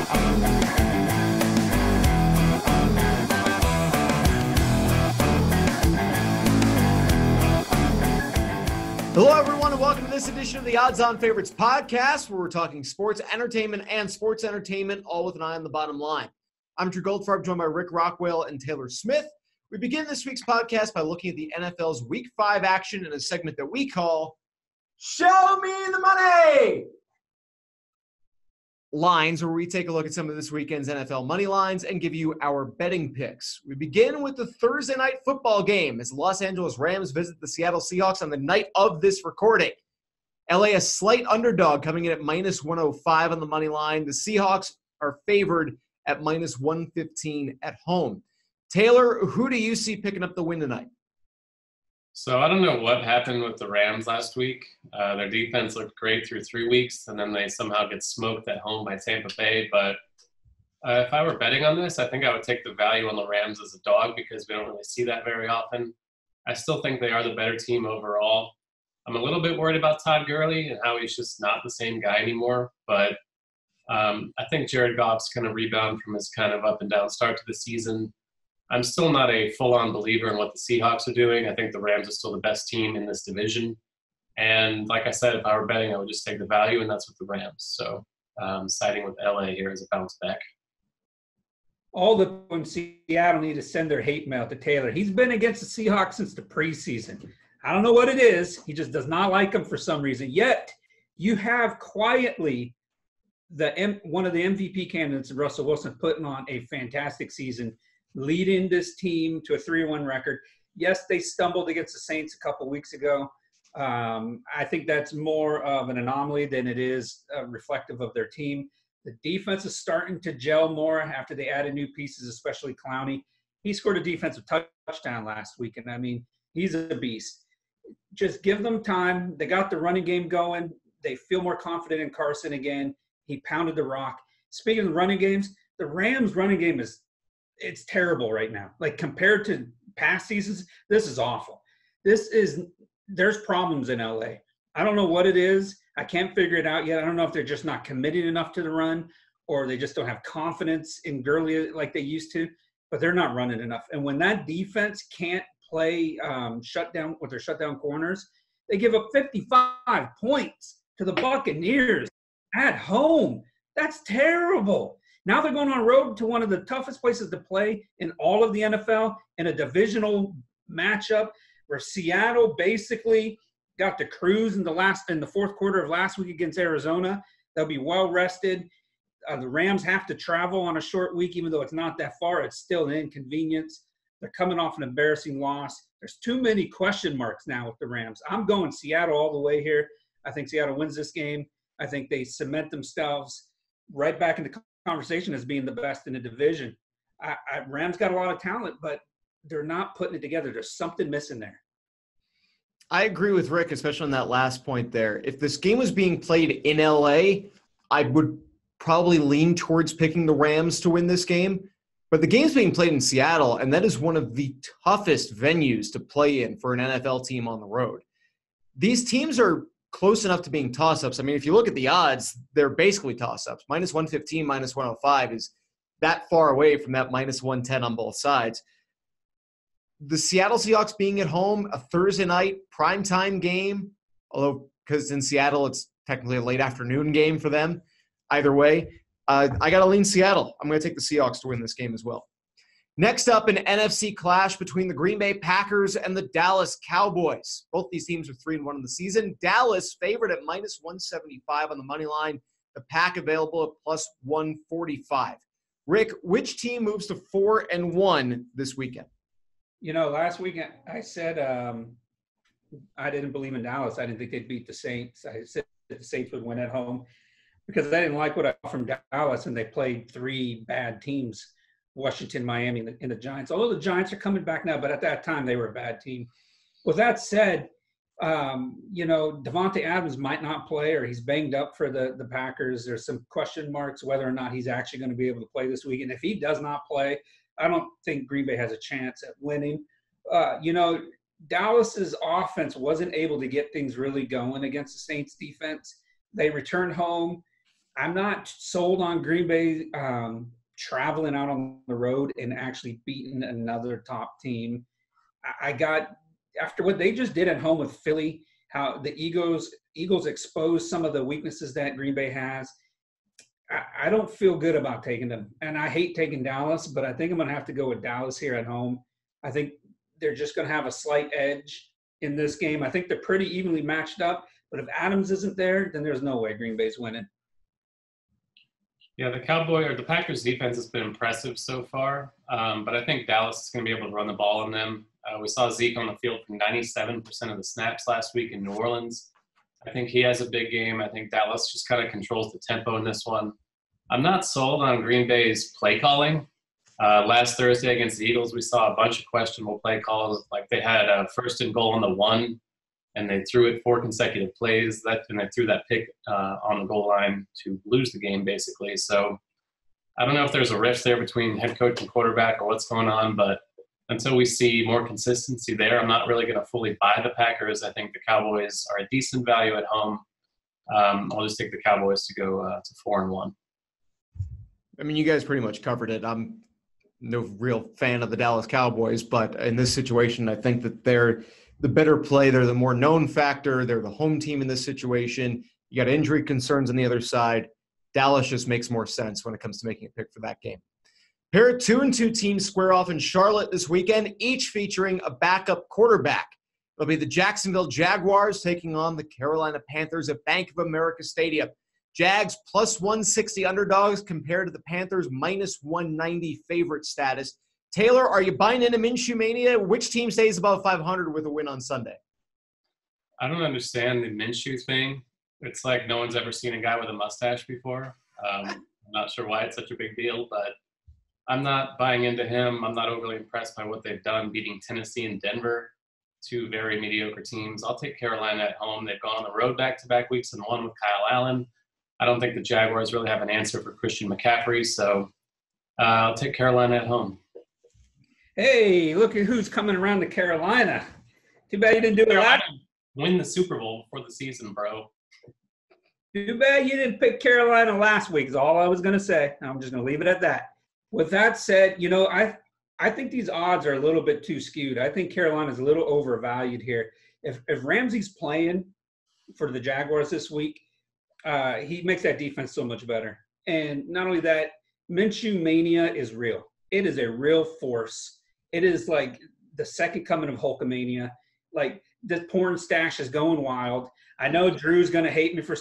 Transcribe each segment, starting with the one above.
Hello, everyone, and welcome to this edition of the Odds On Favorites podcast, where we're talking sports entertainment and sports entertainment, all with an eye on the bottom line. I'm Drew Goldfarb, joined by Rick Rockwell and Taylor Smith. We begin this week's podcast by looking at the NFL's Week 5 action in a segment that we call Show Me the Money! Lines, where we take a look at some of this weekend's NFL money lines and give you our betting picks. We begin with the Thursday night football game as the Los Angeles Rams visit the Seattle Seahawks on the night of this recording. LA a slight underdog coming in at minus 105 on the money line. The Seahawks are favored at minus 115 at home. Taylor, who do you see picking up the win tonight? So I don't know what happened with the Rams last week. Their defense looked great through 3 weeks, and then they somehow get smoked at home by Tampa Bay. But if I were betting on this, I think I would take the value on the Rams as a dog because we don't really see that very often. I still think they are the better team overall. I'm a little bit worried about Todd Gurley and how he's just not the same guy anymore. But I think Jared Goff's going to rebound from his kind of up and down start to the season. I'm still not a full-on believer in what the Seahawks are doing. I think the Rams are still the best team in this division. And like I said, if I were betting, I would just take the value, and that's with the Rams. So siding with LA here as a bounce back. All the people in Seattle need to send their hate mail to Taylor. He's been against the Seahawks since the preseason. I don't know what it is. He just does not like them for some reason. Yet, you have quietly one of the MVP candidates, Russell Wilson, putting on a fantastic season, leading this team to a 3-1 record. Yes, they stumbled against the Saints a couple weeks ago. I think that's more of an anomaly than it is reflective of their team. The defense is starting to gel more after they added new pieces, especially Clowney. He scored a defensive touchdown last week, and I mean, he's a beast. Just give them time. They got the running game going. They feel more confident in Carson again. He pounded the rock. Speaking of running games, the Rams' running game it's terrible right now. Like, compared to past seasons, this is awful. There's problems in LA. I don't know what it is. I can't figure it out yet. I don't know if they're just not committed enough to the run or they just don't have confidence in Gurley like they used to, but they're not running enough. And when that defense can't play shutdown with their shutdown corners, they give up 55 points to the Buccaneers at home. That's terrible. Now they're going on the road to one of the toughest places to play in all of the NFL in a divisional matchup where Seattle basically got to cruise in the fourth quarter of last week against Arizona. They'll be well rested. The Rams have to travel on a short week, even though it's not that far. It's still an inconvenience. They're coming off an embarrassing loss. There's too many question marks now with the Rams. I'm going Seattle all the way here. I think Seattle wins this game. I think they cement themselves right back into conversation as being the best in the division. Rams got a lot of talent, but they're not putting it together. There's something missing there. I agree with Rick, especially on that last point there. If this game was being played in LA, I would probably lean towards picking the Rams to win this game. But the game's being played in Seattle, and that is one of the toughest venues to play in for an NFL team on the road. These teams are close enough to being toss-ups. I mean, if you look at the odds, they're basically toss-ups. Minus 115, minus 105 is that far away from that minus 110 on both sides. The Seattle Seahawks being at home, a Thursday night primetime game, although because in Seattle it's technically a late afternoon game for them. Either way, I got to lean Seattle. I'm going to take the Seahawks to win this game as well. Next up, an NFC clash between the Green Bay Packers and the Dallas Cowboys. Both these teams are 3-1 in the season. Dallas favored at minus 175 on the money line. The Pack available at plus 145. Rick, which team moves to 4-1 this weekend? You know, last weekend I said I didn't believe in Dallas. I didn't think they'd beat the Saints. I said the Saints would win at home because I didn't like what I saw from Dallas, and they played 3 bad teams. Washington, Miami, and the Giants. Although the Giants are coming back now, but at that time they were a bad team. With that said, Devontae Adams might not play, or he's banged up for the Packers. There's some question marks whether or not he's actually going to be able to play this week. And if he does not play, I don't think Green Bay has a chance at winning. Dallas's offense wasn't able to get things really going against the Saints defense. They returned home. I'm not sold on Green Bay traveling out on the road and actually beating another top team. I got after what they just did at home with Philly, how the Eagles exposed some of the weaknesses that Green Bay has. I don't feel good about taking them, and I hate taking Dallas, but I think I'm going to have to go with Dallas here at home. I think they're just going to have a slight edge in this game. I think they're pretty evenly matched up, but if Adams isn't there, then there's no way Green Bay's winning. Yeah, the Packers defense has been impressive so far, but I think Dallas is going to be able to run the ball on them. We saw Zeke on the field for 97% of the snaps last week in New Orleans. I think he has a big game. I think Dallas just kind of controls the tempo in this one. I'm not sold on Green Bay's play calling. Last Thursday against the Eagles, we saw a bunch of questionable play calls. Like they had a 1st and goal on the 1, and they threw it 4 consecutive plays. And they threw that pick on the goal line to lose the game, basically. So I don't know if there's a rift there between head coach and quarterback or what's going on, but until we see more consistency there, I'm not really going to fully buy the Packers. I think the Cowboys are a decent value at home. I'll just take the Cowboys to go to 4-1. I mean, you guys pretty much covered it. I'm no real fan of the Dallas Cowboys, but in this situation, I think that they're the better play. They're the more known factor. They're the home team in this situation. You got injury concerns on the other side. Dallas just makes more sense when it comes to making a pick for that game. Pair of 2-2 teams square off in Charlotte this weekend, each featuring a backup quarterback. It'll be the Jacksonville Jaguars taking on the Carolina Panthers at Bank of America Stadium. Jags plus 160 underdogs compared to the Panthers minus 190 favorite status. Taylor, are you buying into Minshew Mania? Which team stays above 500 with a win on Sunday? I don't understand the Minshew thing. It's like no one's ever seen a guy with a mustache before. I'm not sure why it's such a big deal, but I'm not buying into him. I'm not overly impressed by what they've done, beating Tennessee and Denver, 2 very mediocre teams. I'll take Carolina at home. They've gone on the road back-to-back weeks and won with Kyle Allen. I don't think the Jaguars really have an answer for Christian McCaffrey, so I'll take Carolina at home. Hey, look at who's coming around to Carolina. Too bad you didn't do it last. Win the Super Bowl before the season, bro. Too bad you didn't pick Carolina last week is all I was going to say. I'm just going to leave it at that. With that said, I think these odds are a little bit too skewed. I think Carolina's a little overvalued here. If Ramsey's playing for the Jaguars this week, he makes that defense so much better. And not only that, Minshew Mania is real. It is a real force. It is like the second coming of Hulkamania. Like, this porn stash is going wild. I know Drew's going to hate me for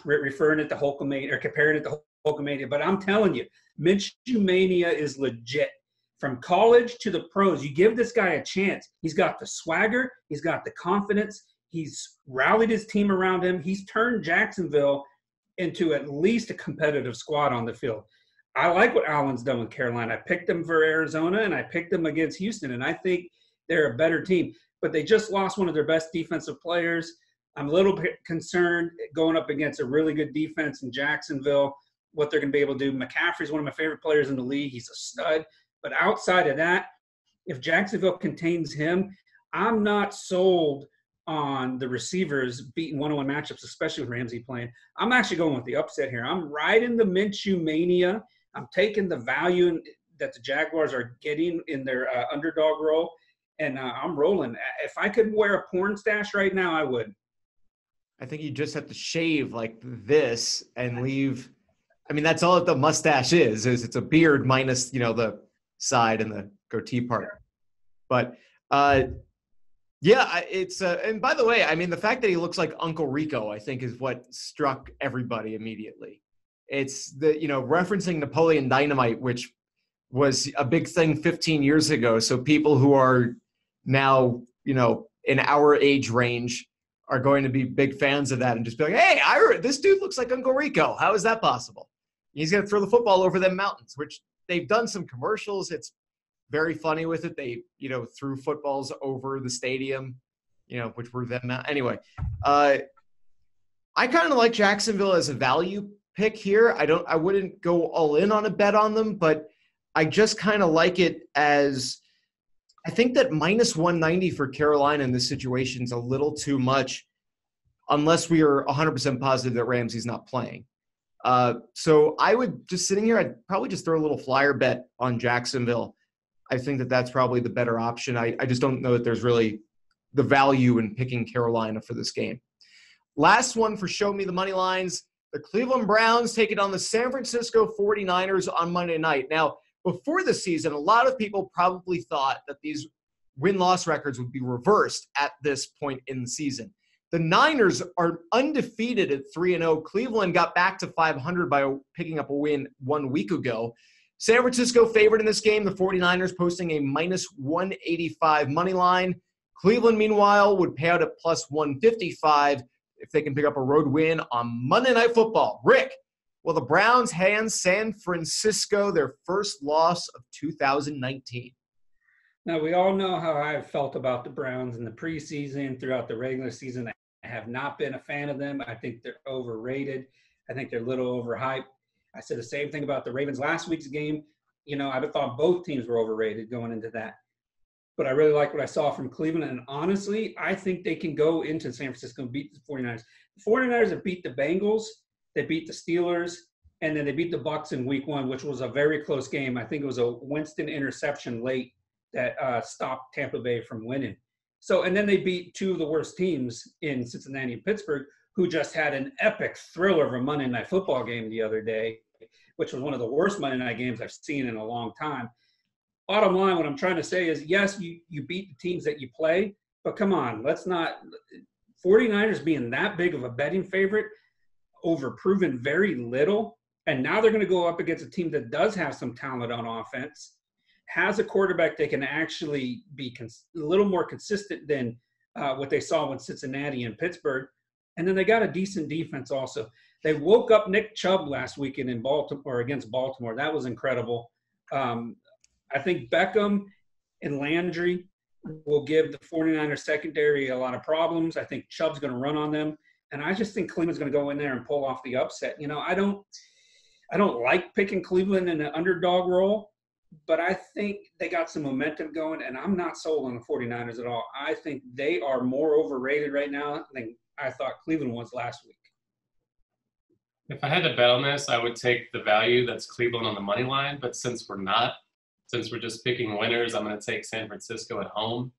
referring it to Hulkamania or comparing it to Hulkamania, but I'm telling you, Minshew Mania is legit. From college to the pros, you give this guy a chance. He's got the swagger. He's got the confidence. He's rallied his team around him. He's turned Jacksonville into at least a competitive squad on the field. I like what Allen's done with Carolina. I picked them for Arizona, and I picked them against Houston, and I think they're a better team. But they just lost one of their best defensive players. I'm a little bit concerned going up against a really good defense in Jacksonville, what they're going to be able to do. McCaffrey's one of my favorite players in the league. He's a stud. But outside of that, if Jacksonville contains him, I'm not sold on the receivers beating one-on-one matchups, especially with Ramsey playing. I'm actually going with the upset here. I'm riding the Minshew Mania. I'm taking the value that the Jaguars are getting in their underdog role, and I'm rolling. If I could wear a porn stash right now, I would. I think you just have to shave like this and leave. I mean, that's all that the mustache is it's a beard minus, the side and the goatee part. But yeah, it's and by the way, I mean, the fact that he looks like Uncle Rico, I think, is what struck everybody immediately. It's the, referencing Napoleon Dynamite, which was a big thing 15 years ago. So people who are now, in our age range are going to be big fans of that and just be like, hey, this dude looks like Uncle Rico. How is that possible? He's going to throw the football over them mountains, which they've done some commercials. It's very funny with it. They, threw footballs over the stadium, which were them. Anyway, I kind of like Jacksonville as a value pick here. I wouldn't go all in on a bet on them, but I just kind of like it as I think that minus 190 for Carolina in this situation is a little too much unless we are 100% positive that Ramsey's not playing. So I would just sitting here, I'd probably just throw a little flyer bet on Jacksonville. I think that that's probably the better option. I just don't know that there's really the value in picking Carolina for this game. Last one for Show Me the Money Lines. The Cleveland Browns take it on the San Francisco 49ers on Monday night. Now, before the season, a lot of people probably thought that these win-loss records would be reversed at this point in the season. The Niners are undefeated at 3-0. Cleveland got back to 500 by picking up a win 1 week ago. San Francisco favored in this game. The 49ers posting a minus 185 money line. Cleveland, meanwhile, would pay out at plus 155 if they can pick up a road win on Monday Night Football. Rick, will the Browns hand San Francisco their first loss of 2019? Now, we all know how I have felt about the Browns in the preseason, throughout the regular season. I have not been a fan of them. I think they're overrated. I think they're a little overhyped. I said the same thing about the Ravens last week's game. You know, I thought both teams were overrated going into that. But I really like what I saw from Cleveland. And honestly, I think they can go into San Francisco and beat the 49ers. The 49ers have beat the Bengals, they beat the Steelers, and then they beat the Bucs in week 1, which was a very close game. I think it was a Winston interception late that stopped Tampa Bay from winning. So, and then they beat 2 of the worst teams in Cincinnati and Pittsburgh, who just had an epic thriller of a Monday Night Football game the other day, which was one of the worst Monday night games I've seen in a long time. Bottom line, what I'm trying to say is, yes, you beat the teams that you play, but come on, let's not – 49ers being that big of a betting favorite over proven very little, and now they're going to go up against a team that does have some talent on offense, has a quarterback that can actually be a little more consistent than what they saw with Cincinnati and Pittsburgh, and then they got a decent defense also. They woke up Nick Chubb last weekend in Baltimore against Baltimore. That was incredible. I think Beckham and Landry will give the 49ers secondary a lot of problems. I think Chubb's going to run on them. And I just think Cleveland's going to go in there and pull off the upset. You know, I don't like picking Cleveland in an underdog role, but I think they got some momentum going, and I'm not sold on the 49ers at all. I think they are more overrated right now than I thought Cleveland was last week. If I had to bet on this, I would take the value that's Cleveland on the money line. But since we're just picking winners, I'm going to take San Francisco at home.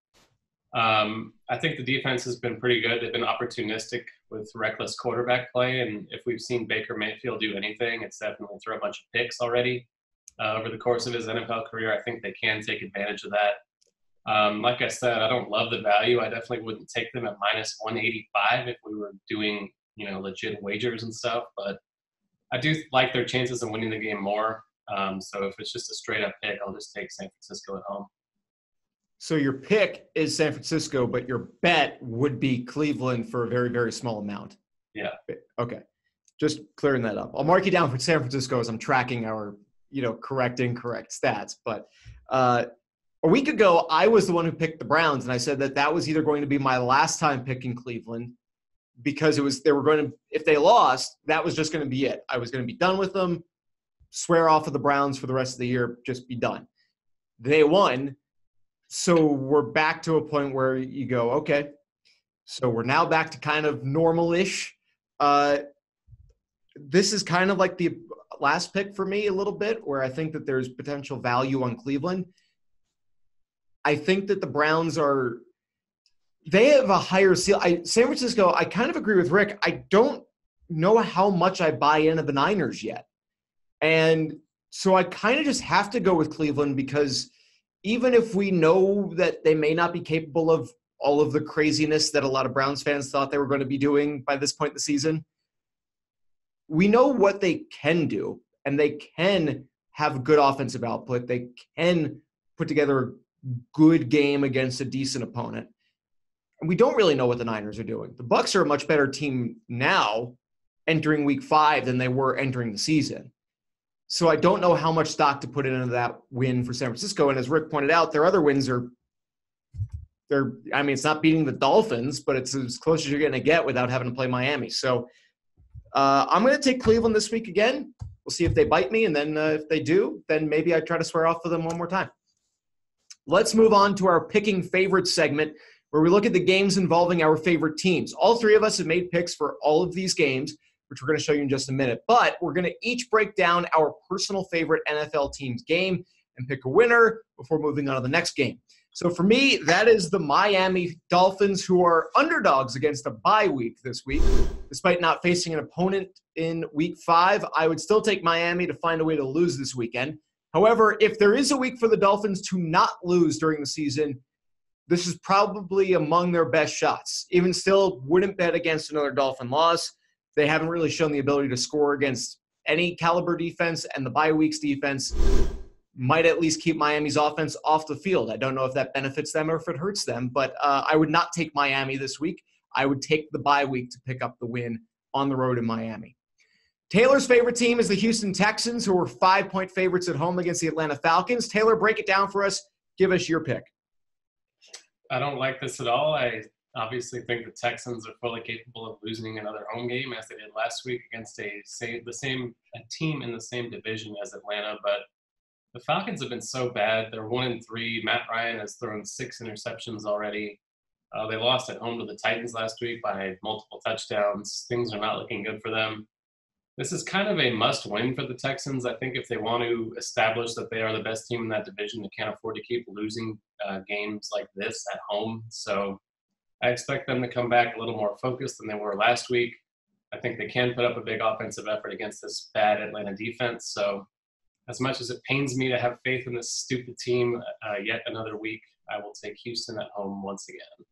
I think the defense has been pretty good. They've been opportunistic with reckless quarterback play. And if we've seen Baker Mayfield do anything, it's definitely throw a bunch of picks already over the course of his NFL career. I think they can take advantage of that. Like I said, I don't love the value. I definitely wouldn't take them at minus 185 if we were doing, legit wagers and stuff. But I do like their chances of winning the game more. So if it's just a straight up pick, I'll just take San Francisco at home. So your pick is San Francisco, but your bet would be Cleveland for a very, very small amount. Yeah. Okay. Just clearing that up. I'll mark you down for San Francisco as I'm tracking our, correct, incorrect stats. But a week ago, I was the one who picked the Browns, and I said that was either going to be my last time picking Cleveland because if they lost, that was just going to be it. I was going to be done with them, swear off of the Browns for the rest of the year, just be done. They won. So we're back to a point where you go, okay, so we're now back to kind of normal-ish. This is kind of like the last pick for me a little bit, where I think that there's potential value on Cleveland. I think that the Browns they have a higher ceiling. San Francisco, I kind of agree with Rick. I don't know how much I buy into the Niners yet. And so I kind of just have to go with Cleveland because even if we know that they may not be capable of all of the craziness that a lot of Browns fans thought they were going to be doing by this point in the season, we know what they can do, and they can have good offensive output. They can put together a good game against a decent opponent. And we don't really know what the Niners are doing. The Bucs are a much better team now entering week 5 than they were entering the season. So I don't know how much stock to put into that win for San Francisco. And as Rick pointed out, their other wins it's not beating the Dolphins, but it's as close as you're going to get without having to play Miami. So I'm going to take Cleveland this week again. We'll see if they bite me. And then if they do, then maybe I try to swear off of them one more time. Let's move on to our picking favorites segment, where we look at the games involving our favorite teams. All three of us have made picks for all of these games. which we're going to show you in just a minute. But we're going to each break down our personal favorite NFL team's game and pick a winner before moving on to the next game. So for me, that is the Miami Dolphins, who are underdogs against a bye week this week. Despite not facing an opponent in week 5, I would still take Miami to find a way to lose this weekend. However, if there is a week for the Dolphins to not lose during the season, this is probably among their best shots. Even still, wouldn't bet against another Dolphin loss. They haven't really shown the ability to score against any caliber defense, and the bye week's defense might at least keep Miami's offense off the field. I don't know if that benefits them or if it hurts them, but I would not take Miami this week. I would take the bye week to pick up the win on the road in Miami. Taylor's favorite team is the Houston Texans, who are 5-point favorites at home against the Atlanta Falcons. Taylor, break it down for us. Give us your pick. I don't like this at all. I obviously think the Texans are fully capable of losing another home game, as they did last week against a team in the same division as Atlanta, but the Falcons have been so bad. They're 1-3. Matt Ryan has thrown 6 interceptions already. They lost at home to the Titans last week by multiple touchdowns. Things are not looking good for them. This is kind of a must-win for the Texans. I think if they want to establish that they are the best team in that division, they can't afford to keep losing games like this at home. So I expect them to come back a little more focused than they were last week. I think they can put up a big offensive effort against this bad Atlanta defense. So as much as it pains me to have faith in this stupid team yet another week, I will take Houston at home once again.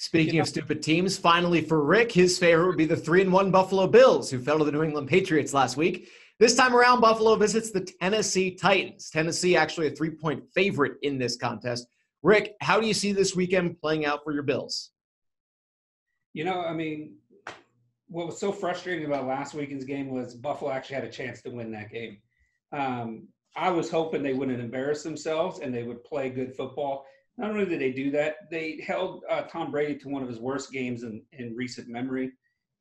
Speaking of stupid teams, finally for Rick, his favorite would be the 3-1 Buffalo Bills, who fell to the New England Patriots last week. This time around, Buffalo visits the Tennessee Titans. Tennessee actually a 3-point favorite in this contest. Rick, how do you see this weekend playing out for your Bills? What was so frustrating about last weekend's game was Buffalo actually had a chance to win that game. I was hoping they wouldn't embarrass themselves and they would play good football. Not only did they do that, they held Tom Brady to one of his worst games in recent memory.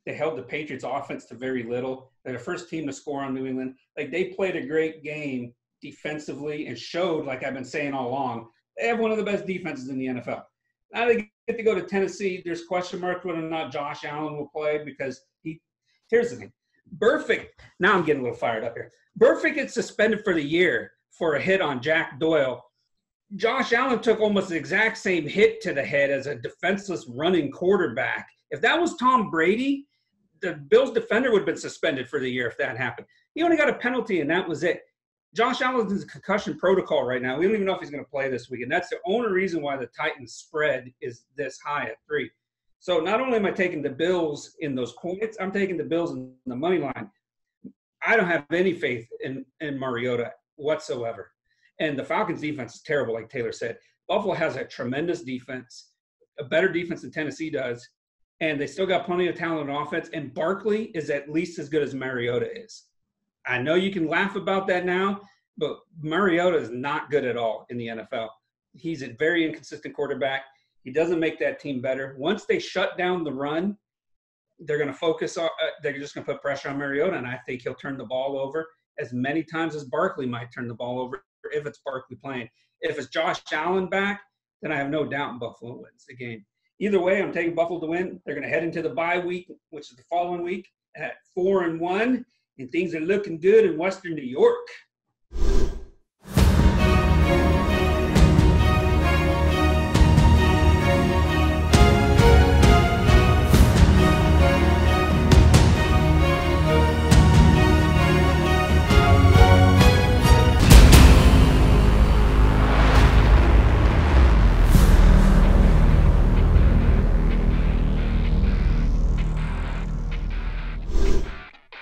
They held the Patriots offense to very little. They're the first team to score on New England. They played a great game defensively and showed, like I've been saying all along, they have one of the best defenses in the NFL. Now they get to go to Tennessee. There's question marks whether or not Josh Allen will play because here's the thing. Now I'm getting a little fired up here. Burfict gets suspended for the year for a hit on Jack Doyle. Josh Allen took almost the exact same hit to the head as a defenseless running quarterback. If that was Tom Brady, the Bills defender would have been suspended for the year if that happened. He only got a penalty, and that was it. Josh Allen's in concussion protocol right now. We don't even know if he's going to play this week, and that's the only reason why the Titans spread is this high at 3. So not only am I taking the Bills in those points, I'm taking the Bills in the money line. I don't have any faith in Mariota whatsoever. And the Falcons' defense is terrible, like Taylor said. Buffalo has a tremendous defense, a better defense than Tennessee does, and they still got plenty of talent on offense, and Barkley is at least as good as Mariota is. I know you can laugh about that now, but Mariota is not good at all in the NFL. He's a very inconsistent quarterback. He doesn't make that team better. Once they shut down the run, they're going to focus on they're just going to put pressure on Mariota, and I think he'll turn the ball over as many times as Barkley might turn the ball over if it's Barkley playing. If it's Josh Allen back, then I have no doubt Buffalo wins the game. Either way, I'm taking Buffalo to win. They're going to head into the bye week, which is the following week, at 4-1, and things are looking good in Western New York.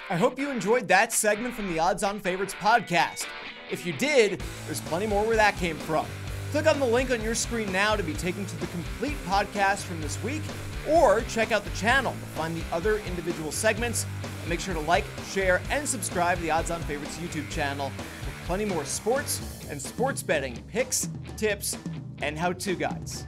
I hope you enjoyed that segment from the Odds On Favorites podcast. If you did, there's plenty more where that came from. Click on the link on your screen now to be taken to the complete podcast from this week, or check out the channel to find the other individual segments. And make sure to like, share, and subscribe to the Odds On Favorites YouTube channel for plenty more sports and sports betting picks, tips, and how-to guides.